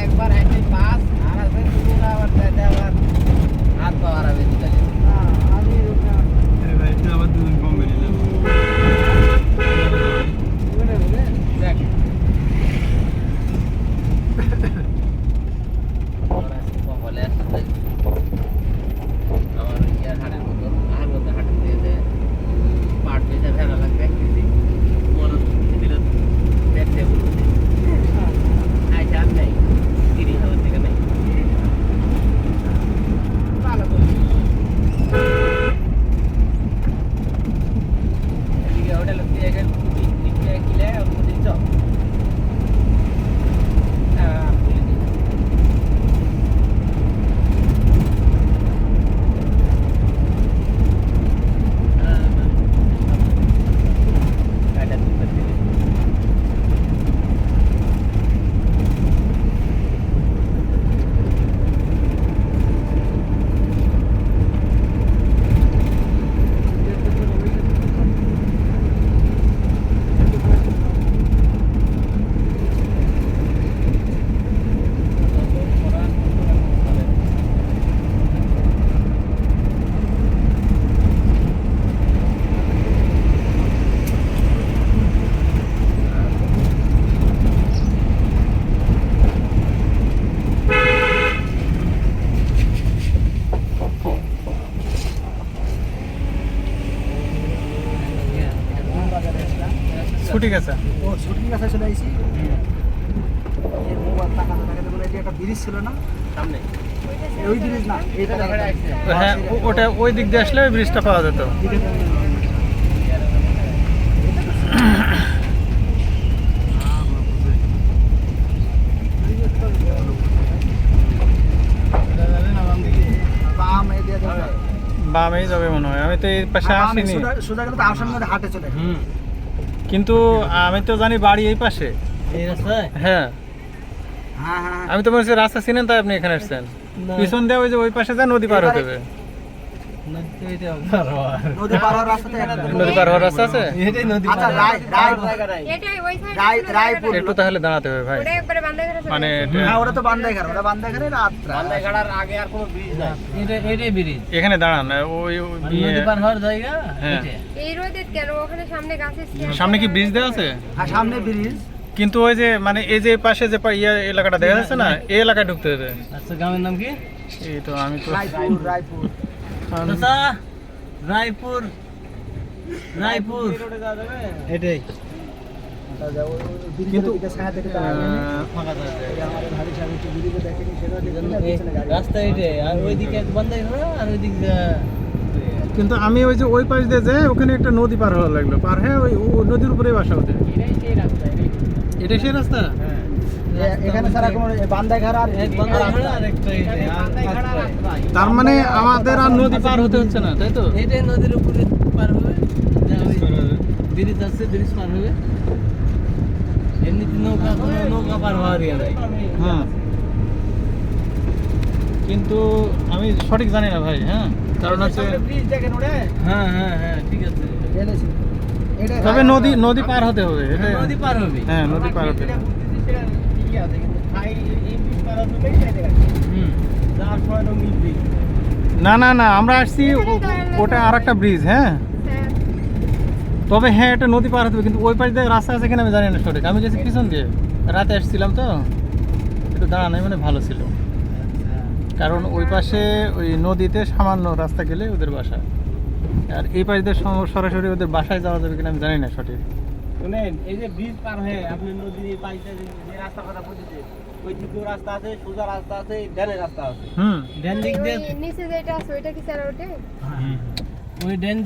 একবার হাইটে পাস আর আছে দুপুর আবার যাইতে আবার হাত পা হারাবে দিকালে আমি আরে ভাই তো আবার দুদিন কম বেরিলাম দেখ ওরা আসছে বলে আসছে আমার ইয়ার হাড়ের মতো আর মধ্যে হাঁটু দিয়ে দে পাট বেঁচে ফেলা লাগবে একদিন মনে দিল দেখতে বলতে আই জান নাই গিরি হাওয়া থেকে নাই ভালো করে এদিকে হোটেল দিয়ে গেল দিকে কিলে ওদিকে তো ছুটি গেছে ও শুটিং কাছে চলে আইছি এই মোবাইল টাকা টাকাতে বলে যে একটা ব্রিজ ছিল না সামনে ওই ব্রিজ না এইটা হ্যাঁ ওটা ওই দিক দিয়ে আসলে ওই ব্রিজটা পাওয়া যেত বাম এই দিয়ে যাবে বামেই যাবে মনে হয় আমি তো এই পাশে আসিনি সোজা গেলে তো আসার মধ্যে হাটে চলে কিন্তু আমি তো জানি বাড়ি এই পাশে এই রাস্তায় হ্যাঁ হ্যাঁ হ্যাঁ আমি তো বলছি রাস্তা চিনেন তাই আপনি এখানে আসছেন পিছন দিয়ে ওই যে ওই পাশে যা নদী পার হতে হবে নদী পার হওয়ার রাস্তাতে নদী পার হওয়ার রাস্তা আছে এটাই নদী আচ্ছা রায়পুর একটু তাহলে দাঁড়াতে হবে ভাই মানে হ্যাঁ ওটা তো বান্দাইঘাট ওটা বান্দাইঘাটে রাত্রা বান্দাইঘাটার আগে আর কোনো ব্রিজ নাই এটাই ব্রিজ এখানে দাঁড়ান ওই নদী পার হওয়ার জায়গা হ্যাঁ। এই রোদে কেন ওখানে সামনে গাছের সামনে কি ব্রিজ দেওয়া আছে আর সামনে ব্রিজ কিন্তু ওই যে মানে এই যে পাশে যে ইয়ে এলাকাটা দেখা যাচ্ছে না এই এলাকায় ঢুকতে হবে আচ্ছা গ্রামের নাম কি এই তো আমি তো রায়পুর চাচা রায়পুর রায়পুর এটাই কিন্তু ছায়া দেখে রাস্তা এটাই আর ওইদিকে এক বান্দাইঘাটা আর ওইদিকে কিন্তু আমি ওই যে ওই পাশ দিয়ে যাই ওখানে একটা নদী পার হওয়া লাগলো পার হয়ে ওই নদীর উপরেই বাসা ওদের এটাই সেই রাস্তা এটাই সেই রাস্তা এখানে সারা কোনো বান্দাইঘাট আর এক বান্দাইঘাটা আর একটা এটাই তার মানে আমাদের আর নদী পার হতে হচ্ছে না তাই তো এটাই নদীর উপরে পার হবে ব্রিজ আছে ব্রিজ পার হবে এমনিতে নৌকা পার হওয়ার ইয়ে নাই হ্যাঁ কিন্তু আমি সঠিক জানি না ভাই হ্যাঁ কারণ হচ্ছে ব্রিজ দেখেন ওরে হ্যাঁ হ্যাঁ হ্যাঁ ঠিক আছে তবে নদী পার হতে হবে নদী পার হবে হ্যাঁ নদী পার হতে হবে না না না আমরা আসছি ওটা আর একটা ব্রিজ হ্যাঁ তবে হ্যাঁ এটা নদী পার হতে হবে কিন্তু ওই পাশ দিয়ে রাস্তা আছে কিনা আমি জানি না সঠিক আমি গেছি পিছন দিয়ে রাতে আসছিলাম তো একটু দাঁড়ানোই মানে ভালো ছিল কারণ ওই পাশে ওই নদীতে সামান্য রাস্তা গেলে ওদের বাসা আর এই পাশ দিয়ে সরাসরি ওদের বাসায় যাওয়া যাবে কিনা আমি জানি না সঠিক শুনেন এই যে ব্রিজ পার হয়ে আপনি নদীর পাশে যে রাস্তা কথা বলতেছে ওই দিকেও রাস্তা আছে সোজা রাস্তা আছে ডানে রাস্তা আছে হুম ডান দিক দিয়ে নিচে যেটা আছে ওইটা কি স্যার ওঠে ওই ডান